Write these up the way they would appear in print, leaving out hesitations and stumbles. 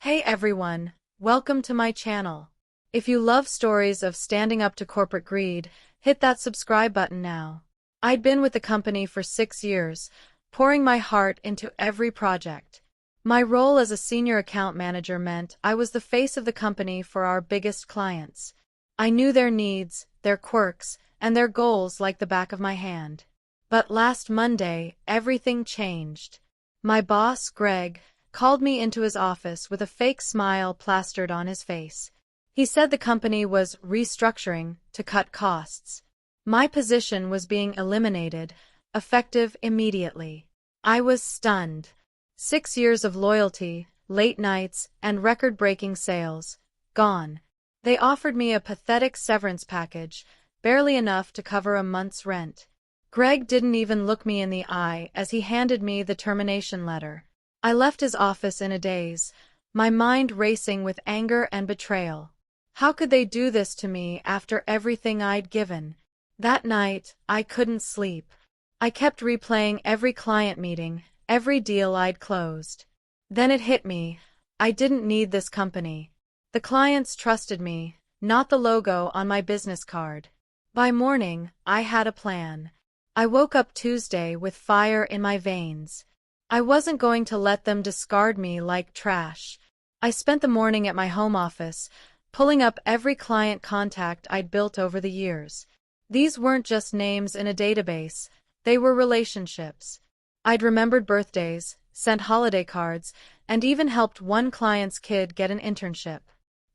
Hey everyone, welcome to my channel. If you love stories of standing up to corporate greed, hit that subscribe button now. I'd been with the company for 6 years, pouring my heart into every project. My role as a senior account manager meant I was the face of the company for our biggest clients. I knew their needs, their quirks, and their goals like the back of my hand. But last Monday, everything changed. My boss, Greg, called me into his office with a fake smile plastered on his face. He said the company was restructuring to cut costs. My position was being eliminated, effective immediately. I was stunned. 6 years of loyalty, late nights, and record-breaking sales, gone. They offered me a pathetic severance package, barely enough to cover a month's rent. Greg didn't even look me in the eye as he handed me the termination letter. I left his office in a daze, my mind racing with anger and betrayal. How could they do this to me after everything I'd given? That night, I couldn't sleep. I kept replaying every client meeting, every deal I'd closed. Then it hit me. I didn't need this company. The clients trusted me, not the logo on my business card. By morning, I had a plan. I woke up Tuesday with fire in my veins. I wasn't going to let them discard me like trash. I spent the morning at my home office, pulling up every client contact I'd built over the years. These weren't just names in a database, they were relationships. I'd remembered birthdays, sent holiday cards, and even helped one client's kid get an internship.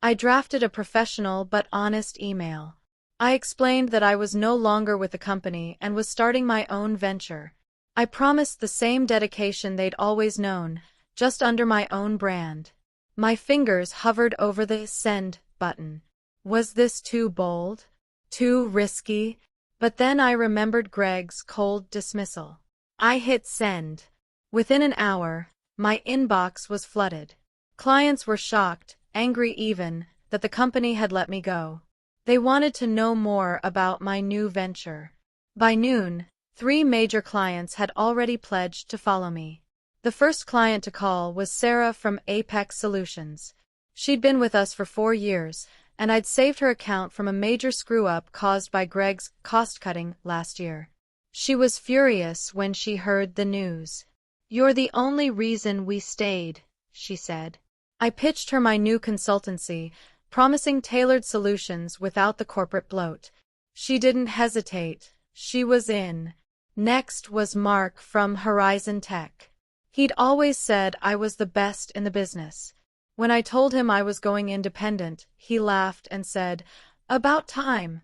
I drafted a professional but honest email. I explained that I was no longer with the company and was starting my own venture. I promised the same dedication they'd always known, just under my own brand. My fingers hovered over the send button. Was this too bold? Too risky? But then I remembered Greg's cold dismissal. I hit send. Within an hour, my inbox was flooded. Clients were shocked, angry even, that the company had let me go. They wanted to know more about my new venture. By noon, 3 major clients had already pledged to follow me. The first client to call was Sarah from Apex Solutions. She'd been with us for 4 years, and I'd saved her account from a major screw-up caused by Greg's cost-cutting last year. She was furious when she heard the news. "You're the only reason we stayed," she said. I pitched her my new consultancy, promising tailored solutions without the corporate bloat. She didn't hesitate. She was in. Next was Mark from Horizon Tech. He'd always said I was the best in the business. When I told him I was going independent, he laughed and said, "About time."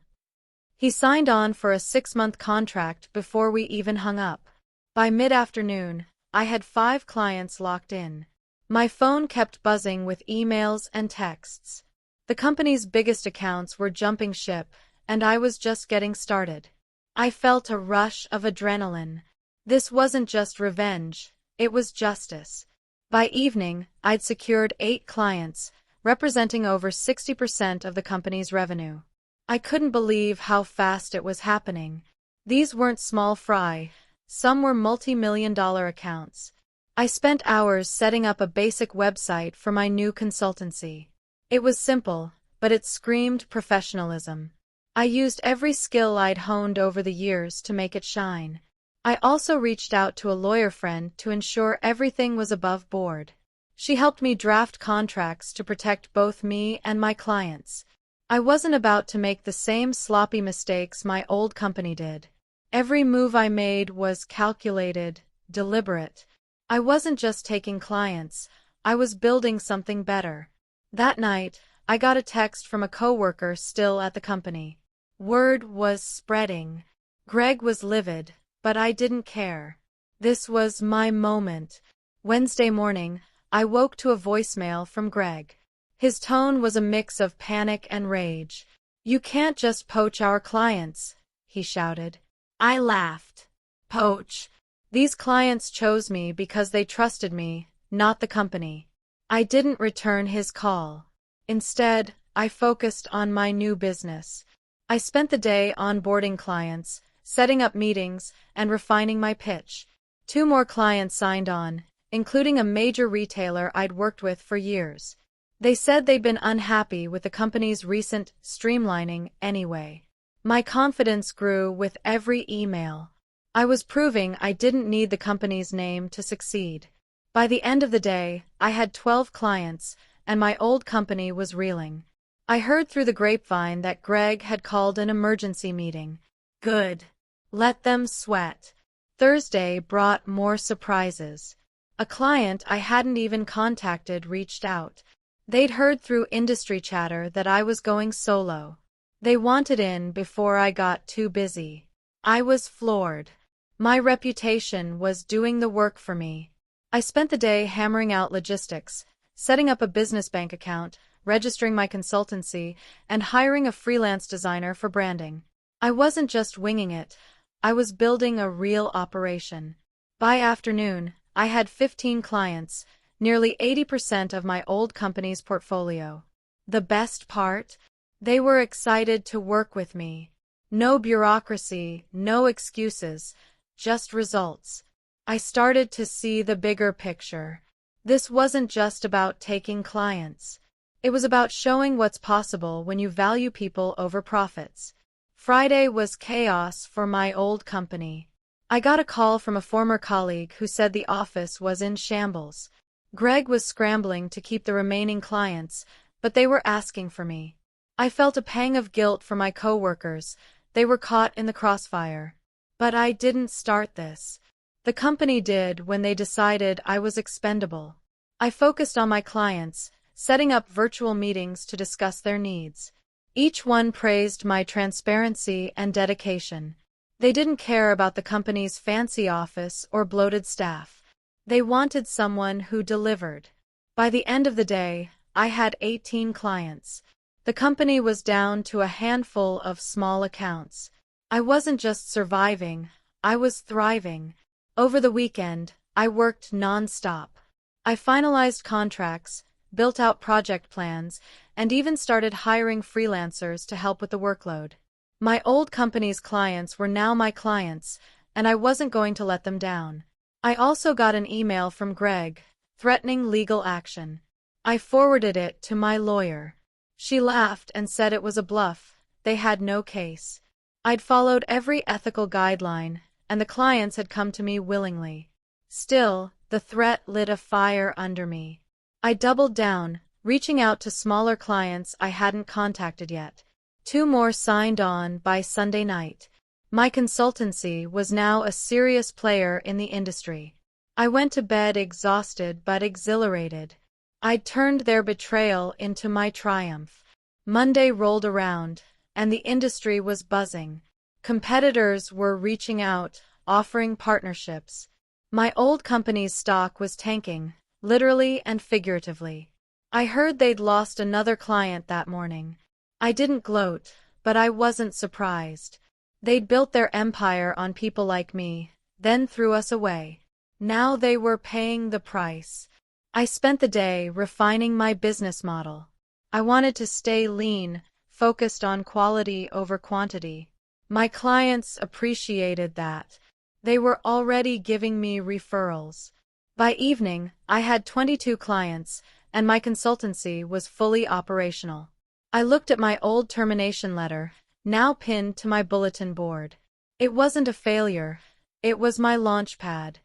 He signed on for a 6-month contract before we even hung up. By mid-afternoon, I had 5 clients locked in. My phone kept buzzing with emails and texts. The company's biggest accounts were jumping ship, and I was just getting started. I felt a rush of adrenaline. This wasn't just revenge, it was justice. By evening, I'd secured 8 clients, representing over 60% of the company's revenue. I couldn't believe how fast it was happening. These weren't small fry, some were multi-million-dollar accounts. I spent hours setting up a basic website for my new consultancy. It was simple, but it screamed professionalism. I used every skill I'd honed over the years to make it shine. I also reached out to a lawyer friend to ensure everything was above board. She helped me draft contracts to protect both me and my clients. I wasn't about to make the same sloppy mistakes my old company did. Every move I made was calculated, deliberate. I wasn't just taking clients, I was building something better. That night, I got a text from a coworker still at the company. Word was spreading. Greg was livid, but I didn't care. This was my moment. Wednesday morning, I woke to a voicemail from Greg. His tone was a mix of panic and rage. "You can't just poach our clients," he shouted. I laughed. Poach. These clients chose me because they trusted me, not the company. I didn't return his call. Instead, I focused on my new business. I spent the day onboarding clients, setting up meetings, and refining my pitch. 2 more clients signed on, including a major retailer I'd worked with for years. They said they'd been unhappy with the company's recent streamlining anyway. My confidence grew with every email. I was proving I didn't need the company's name to succeed. By the end of the day, I had 12 clients, and my old company was reeling. I heard through the grapevine that Greg had called an emergency meeting. Good. Let them sweat. Thursday brought more surprises. A client I hadn't even contacted reached out. They'd heard through industry chatter that I was going solo. They wanted in before I got too busy. I was floored. My reputation was doing the work for me. I spent the day hammering out logistics, setting up a business bank account, registering my consultancy, and hiring a freelance designer for branding. I wasn't just winging it. I was building a real operation. By afternoon, I had 15 clients, nearly 80% of my old company's portfolio. The best part? They were excited to work with me. No bureaucracy, no excuses, just results. I started to see the bigger picture. This wasn't just about taking clients. It was about showing what's possible when you value people over profits. Friday was chaos for my old company. I got a call from a former colleague who said the office was in shambles. Greg was scrambling to keep the remaining clients, but they were asking for me. I felt a pang of guilt for my coworkers. They were caught in the crossfire. But I didn't start this. The company did when they decided I was expendable. I focused on my clients, setting up virtual meetings to discuss their needs. Each one praised my transparency and dedication. They didn't care about the company's fancy office or bloated staff. They wanted someone who delivered. By the end of the day, I had 18 clients. The company was down to a handful of small accounts. I wasn't just surviving, I was thriving. Over the weekend, I worked non-stop. I finalized contracts, built out project plans, and even started hiring freelancers to help with the workload. My old company's clients were now my clients, and I wasn't going to let them down. I also got an email from Greg, threatening legal action. I forwarded it to my lawyer. She laughed and said it was a bluff. They had no case. I'd followed every ethical guideline, and the clients had come to me willingly. Still, the threat lit a fire under me. I doubled down, reaching out to smaller clients I hadn't contacted yet. 2 more signed on by Sunday night. My consultancy was now a serious player in the industry. I went to bed exhausted but exhilarated. I'd turned their betrayal into my triumph. Monday rolled around, and the industry was buzzing. Competitors were reaching out, offering partnerships. My old company's stock was tanking, literally and figuratively. I heard they'd lost another client that morning. I didn't gloat, but I wasn't surprised. They'd built their empire on people like me, then threw us away. Now they were paying the price. I spent the day refining my business model. I wanted to stay lean, focused on quality over quantity. My clients appreciated that. They were already giving me referrals. By evening, I had 22 clients, and my consultancy was fully operational. I looked at my old termination letter, now pinned to my bulletin board. It wasn't a failure. It was my launch pad.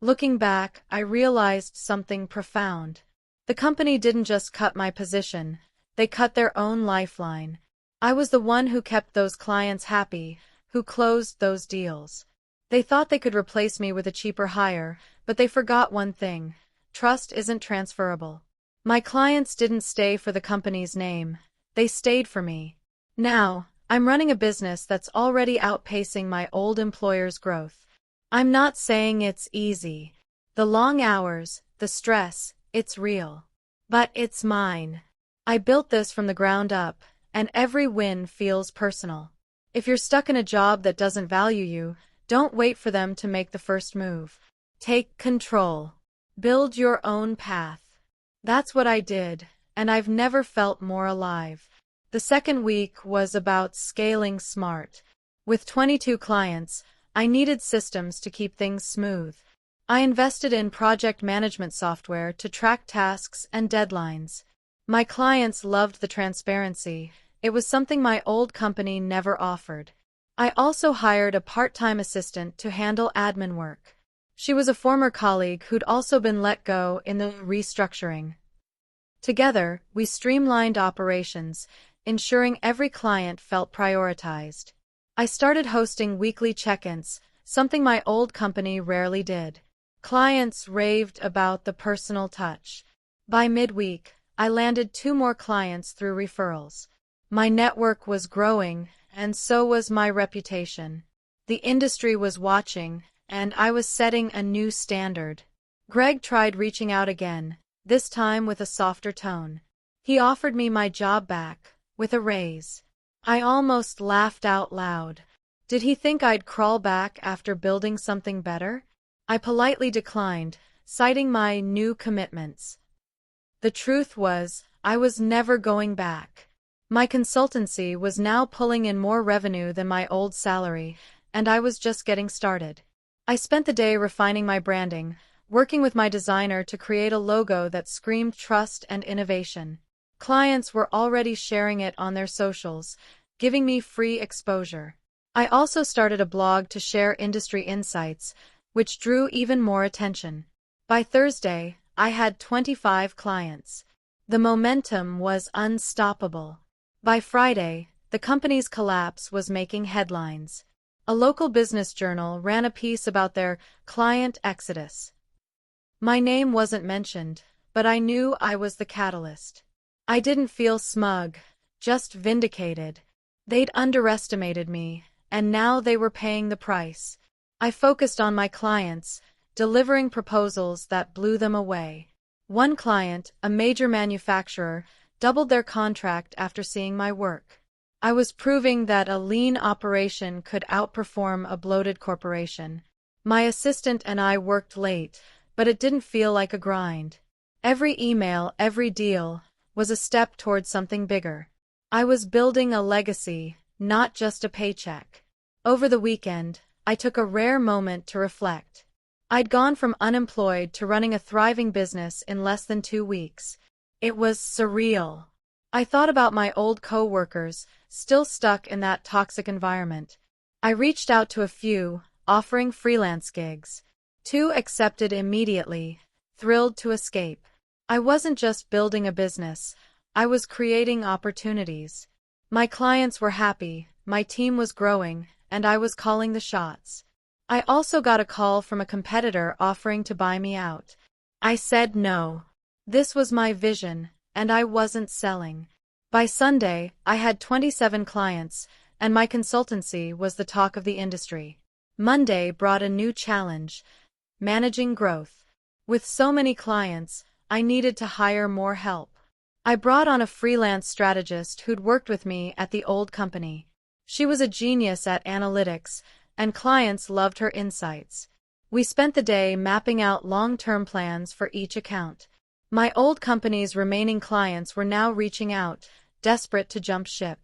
Looking back, I realized something profound. The company didn't just cut my position, they cut their own lifeline. I was the one who kept those clients happy, who closed those deals. They thought they could replace me with a cheaper hire, but they forgot one thing: trust isn't transferable. My clients didn't stay for the company's name, they stayed for me. Now, I'm running a business that's already outpacing my old employer's growth. I'm not saying it's easy. The long hours, the stress, it's real. But it's mine. I built this from the ground up, and every win feels personal. If you're stuck in a job that doesn't value you, don't wait for them to make the first move. Take control. Build your own path. That's what I did, and I've never felt more alive. The second week was about scaling smart. With 22 clients, I needed systems to keep things smooth. I invested in project management software to track tasks and deadlines. My clients loved the transparency. It was something my old company never offered. I also hired a part-time assistant to handle admin work. She was a former colleague who'd also been let go in the restructuring. Together, we streamlined operations, ensuring every client felt prioritized. I started hosting weekly check-ins, something my old company rarely did. Clients raved about the personal touch. By midweek, I landed 2 more clients through referrals. My network was growing, and so was my reputation. The industry was watching, and I was setting a new standard. Greg tried reaching out again, this time with a softer tone. He offered me my job back, with a raise. I almost laughed out loud. Did he think I'd crawl back after building something better? I politely declined, citing my new commitments. The truth was, I was never going back. My consultancy was now pulling in more revenue than my old salary, and I was just getting started. I spent the day refining my branding, working with my designer to create a logo that screamed trust and innovation. Clients were already sharing it on their socials, giving me free exposure. I also started a blog to share industry insights, which drew even more attention. By Thursday, I had 25 clients. The momentum was unstoppable. By Friday, the company's collapse was making headlines. A local business journal ran a piece about their client exodus. My name wasn't mentioned, but I knew I was the catalyst. I didn't feel smug, just vindicated. They'd underestimated me, and now they were paying the price. I focused on my clients, delivering proposals that blew them away. One client, a major manufacturer, doubled their contract after seeing my work. I was proving that a lean operation could outperform a bloated corporation. My assistant and I worked late, but it didn't feel like a grind. Every email, every deal, was a step toward something bigger. I was building a legacy, not just a paycheck. Over the weekend, I took a rare moment to reflect. I'd gone from unemployed to running a thriving business in less than 2 weeks. It was surreal. I thought about my old co-workers, still stuck in that toxic environment. I reached out to a few, offering freelance gigs. 2 accepted immediately, thrilled to escape. I wasn't just building a business, I was creating opportunities. My clients were happy, my team was growing, and I was calling the shots. I also got a call from a competitor offering to buy me out. I said no. This was my vision, and I wasn't selling. By Sunday, I had 27 clients, and my consultancy was the talk of the industry. Monday brought a new challenge: managing growth. With so many clients, I needed to hire more help. I brought on a freelance strategist who'd worked with me at the old company. She was a genius at analytics, and clients loved her insights. We spent the day mapping out long-term plans for each account. My old company's remaining clients were now reaching out, desperate to jump ship.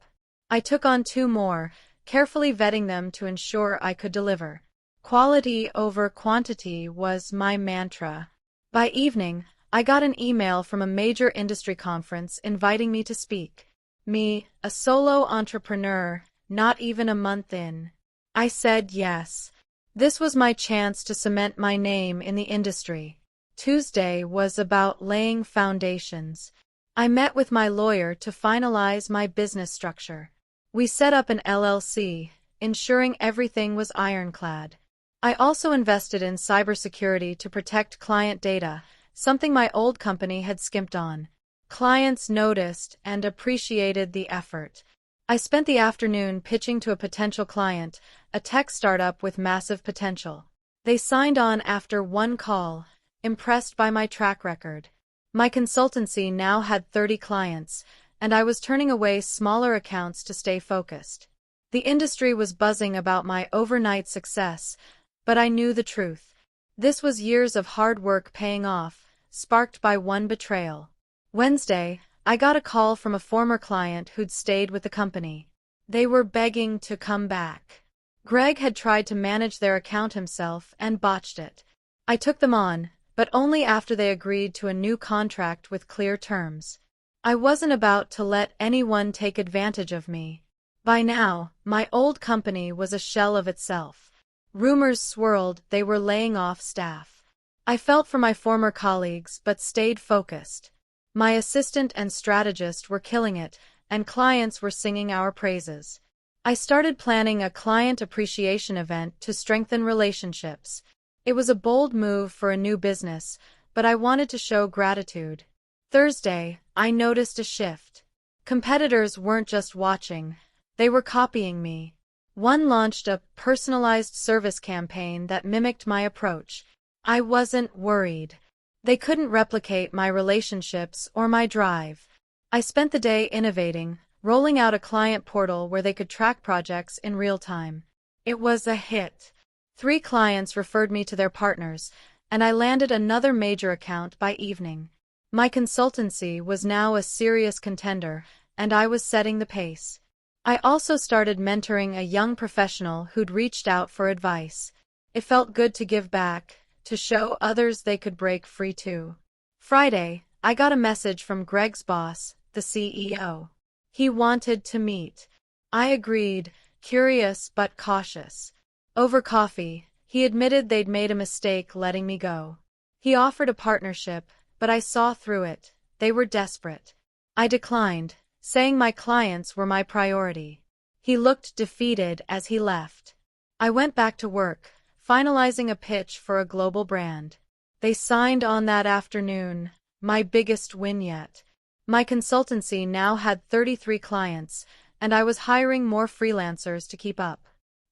I took on 2 more, carefully vetting them to ensure I could deliver. Quality over quantity was my mantra. By evening, I got an email from a major industry conference inviting me to speak. Me, a solo entrepreneur, not even a month in. I said yes. This was my chance to cement my name in the industry. Tuesday was about laying foundations. I met with my lawyer to finalize my business structure. We set up an LLC, ensuring everything was ironclad. I also invested in cybersecurity to protect client data, something my old company had skimped on. Clients noticed and appreciated the effort. I spent the afternoon pitching to a potential client, a tech startup with massive potential. They signed on after 1 call, impressed by my track record. My consultancy now had 30 clients, and I was turning away smaller accounts to stay focused. The industry was buzzing about my overnight success, but I knew the truth. This was years of hard work paying off, sparked by one betrayal. Wednesday, I got a call from a former client who'd stayed with the company. They were begging to come back. Greg had tried to manage their account himself and botched it. I took them on, but only after they agreed to a new contract with clear terms. I wasn't about to let anyone take advantage of me. By now, my old company was a shell of itself. Rumors swirled they were laying off staff. I felt for my former colleagues but stayed focused. My assistant and strategist were killing it, and clients were singing our praises. I started planning a client appreciation event to strengthen relationships. It was a bold move for a new business, but I wanted to show gratitude. Thursday, I noticed a shift. Competitors weren't just watching, they were copying me. One launched a personalized service campaign that mimicked my approach. I wasn't worried. They couldn't replicate my relationships or my drive. I spent the day innovating, rolling out a client portal where they could track projects in real time. It was a hit. 3 clients referred me to their partners, and I landed another major account by evening. My consultancy was now a serious contender, and I was setting the pace. I also started mentoring a young professional who'd reached out for advice. It felt good to give back, to show others they could break free too. Friday, I got a message from Greg's boss, the CEO. He wanted to meet. I agreed, curious but cautious. Over coffee, he admitted they'd made a mistake letting me go. He offered a partnership, but I saw through it. They were desperate. I declined, saying my clients were my priority. He looked defeated as he left. I went back to work, finalizing a pitch for a global brand. They signed on that afternoon, my biggest win yet. My consultancy now had 33 clients, and I was hiring more freelancers to keep up.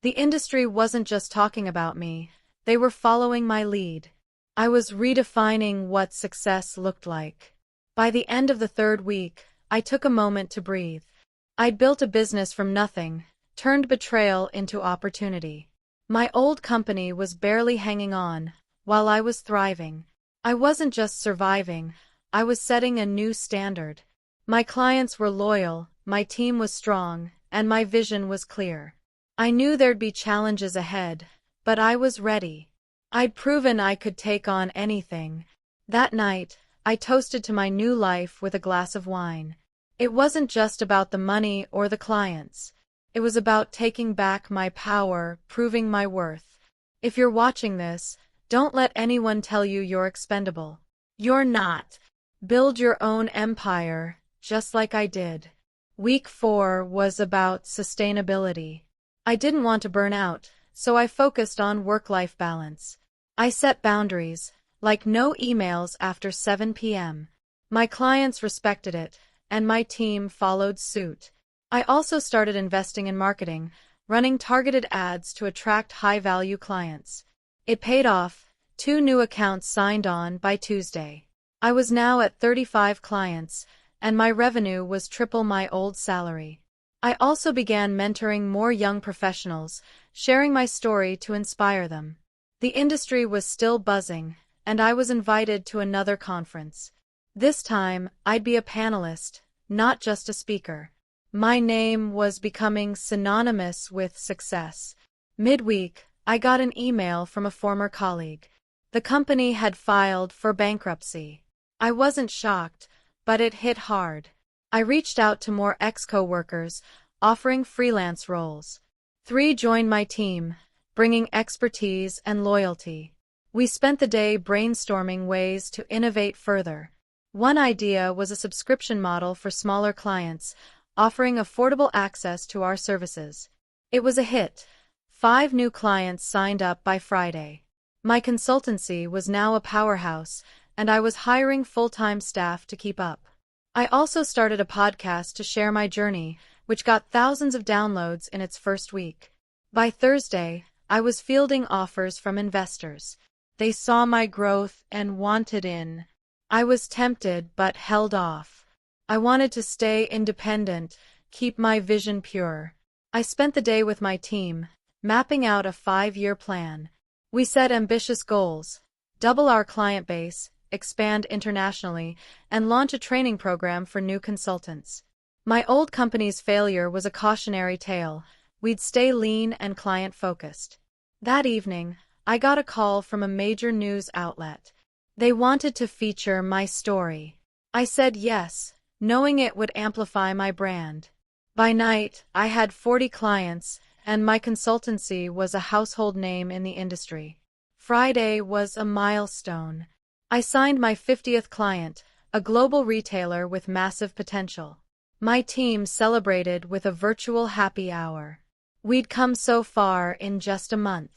The industry wasn't just talking about me, they were following my lead. I was redefining what success looked like. By the end of the 3rd week, I took a moment to breathe. I'd built a business from nothing, turned betrayal into opportunity. My old company was barely hanging on, while I was thriving. I wasn't just surviving, I was setting a new standard. My clients were loyal, my team was strong, and my vision was clear. I knew there'd be challenges ahead, but I was ready. I'd proven I could take on anything. That night, I toasted to my new life with a glass of wine. It wasn't just about the money or the clients. It was about taking back my power, proving my worth. If you're watching this, don't let anyone tell you you're expendable. You're not. Build your own empire, just like I did. Week 4 was about sustainability. I didn't want to burn out, so I focused on work-life balance. I set boundaries, like no emails after 7 p.m. My clients respected it, and my team followed suit. I also started investing in marketing, running targeted ads to attract high-value clients. It paid off. 2 new accounts signed on by Tuesday. I was now at 35 clients, and my revenue was triple my old salary. I also began mentoring more young professionals, sharing my story to inspire them. The industry was still buzzing, and I was invited to another conference. This time, I'd be a panelist, not just a speaker. My name was becoming synonymous with success. Midweek, I got an email from a former colleague. The company had filed for bankruptcy. I wasn't shocked, but it hit hard. I reached out to more ex-coworkers, offering freelance roles. 3 joined my team, bringing expertise and loyalty. We spent the day brainstorming ways to innovate further. One idea was a subscription model for smaller clients, offering affordable access to our services. It was a hit. 5 new clients signed up by Friday. My consultancy was now a powerhouse, and I was hiring full-time staff to keep up. I also started a podcast to share my journey, which got thousands of downloads in its first week. By Thursday, I was fielding offers from investors. They saw my growth and wanted in. I was tempted but held off. I wanted to stay independent, keep my vision pure. I spent the day with my team, mapping out a 5-year plan. We set ambitious goals: double our client base, expand internationally, and launch a training program for new consultants. My old company's failure was a cautionary tale. We'd stay lean and client-focused. That evening, I got a call from a major news outlet. They wanted to feature my story. I said yes, knowing it would amplify my brand. By night, I had 40 clients, and my consultancy was a household name in the industry. Friday was a milestone. I signed my 50th client, a global retailer with massive potential. My team celebrated with a virtual happy hour. We'd come so far in just a month.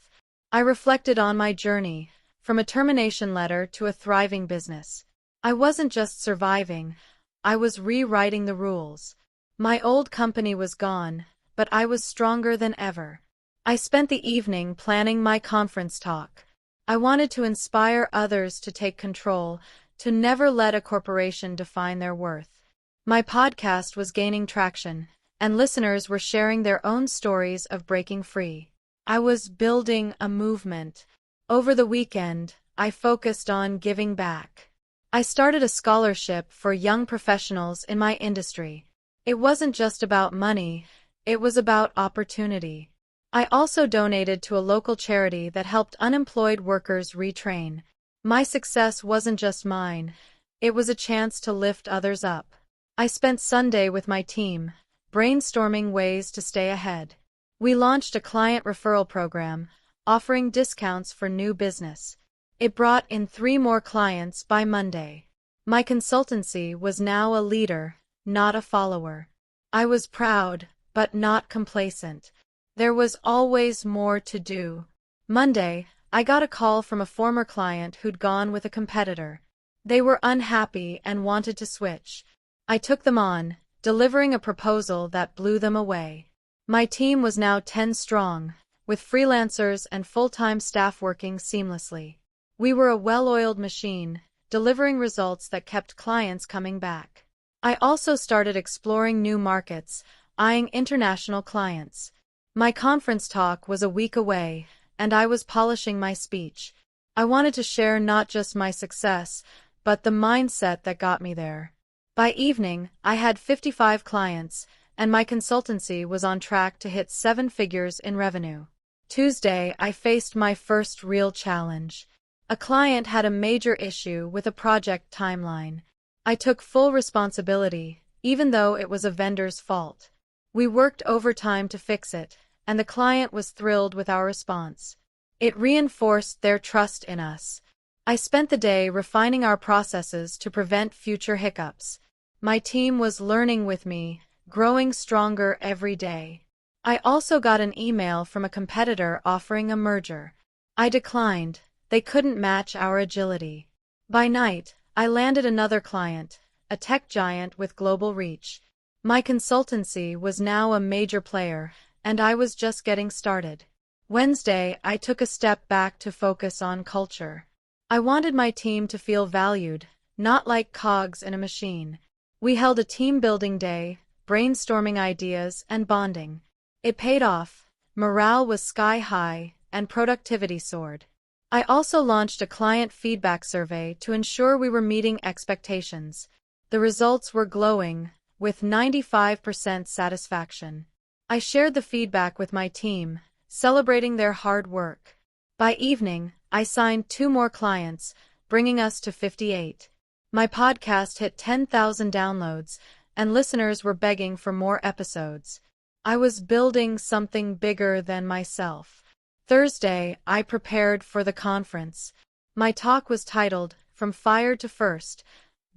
I reflected on my journey, from a termination letter to a thriving business. I wasn't just surviving, I was rewriting the rules. My old company was gone, but I was stronger than ever. I spent the evening planning my conference talk. I wanted to inspire others to take control, to never let a corporation define their worth. My podcast was gaining traction, and listeners were sharing their own stories of breaking free. I was building a movement. Over the weekend, I focused on giving back. I started a scholarship for young professionals in my industry. It wasn't just about money, it was about opportunity. I also donated to a local charity that helped unemployed workers retrain. My success wasn't just mine, it was a chance to lift others up. I spent Sunday with my team, brainstorming ways to stay ahead. We launched a client referral program, offering discounts for new business. It brought in 3 more clients by Monday. My consultancy was now a leader, not a follower. I was proud, but not complacent. There was always more to do. Monday, I got a call from a former client who'd gone with a competitor. They were unhappy and wanted to switch. I took them on, delivering a proposal that blew them away. My team was now 10 strong, with freelancers and full-time staff working seamlessly. We were a well-oiled machine, delivering results that kept clients coming back. I also started exploring new markets, eyeing international clients. My conference talk was a week away, and I was polishing my speech. I wanted to share not just my success, but the mindset that got me there. By evening, I had 55 clients, and my consultancy was on track to hit 7 figures in revenue. Tuesday, I faced my first real challenge. A client had a major issue with a project timeline. I took full responsibility, even though it was a vendor's fault. We worked overtime to fix it, and the client was thrilled with our response. It reinforced their trust in us. I spent the day refining our processes to prevent future hiccups. My team was learning with me, growing stronger every day. I also got an email from a competitor offering a merger. I declined. They couldn't match our agility. By night, I landed another client, a tech giant with global reach. My consultancy was now a major player, and I was just getting started. Wednesday, I took a step back to focus on culture. I wanted my team to feel valued, not like cogs in a machine. We held a team-building day, brainstorming ideas and bonding. It paid off, morale was sky-high, and productivity soared. I also launched a client feedback survey to ensure we were meeting expectations. The results were glowing, with 95% satisfaction. I shared the feedback with my team, celebrating their hard work. By evening, I signed 2 more clients, bringing us to 58. My podcast hit 10,000 downloads, and listeners were begging for more episodes. I was building something bigger than myself. Thursday, I prepared for the conference. My talk was titled, From Fire to First,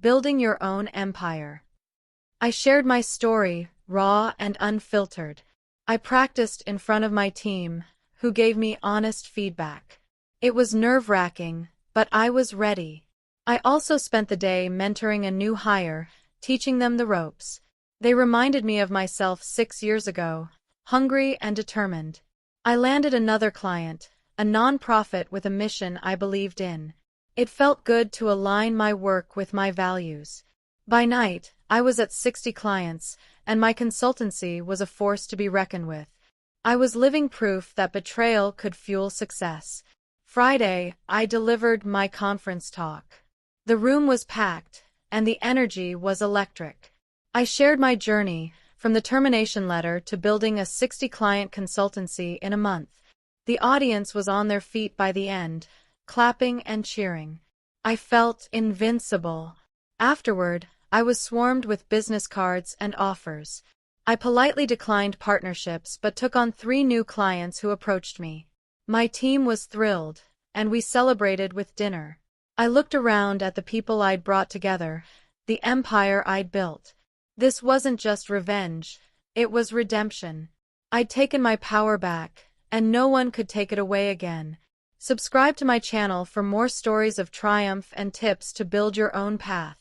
Building Your Own Empire. I shared my story, raw and unfiltered. I practiced in front of my team, who gave me honest feedback. It was nerve-wracking, but I was ready. I also spent the day mentoring a new hire, teaching them the ropes. They reminded me of myself 6 years ago, hungry and determined. I landed another client, a nonprofit with a mission I believed in. It felt good to align my work with my values. By night, I was at 60 clients, and my consultancy was a force to be reckoned with. I was living proof that betrayal could fuel success. Friday, I delivered my conference talk. The room was packed, and the energy was electric. I shared my journey, from the termination letter to building a 60-client consultancy in a month. The audience was on their feet by the end, clapping and cheering. I felt invincible. Afterward, I was swarmed with business cards and offers. I politely declined partnerships but took on 3 new clients who approached me. My team was thrilled, and we celebrated with dinner. I looked around at the people I'd brought together, the empire I'd built. This wasn't just revenge, it was redemption. I'd taken my power back, and no one could take it away again. Subscribe to my channel for more stories of triumph and tips to build your own path.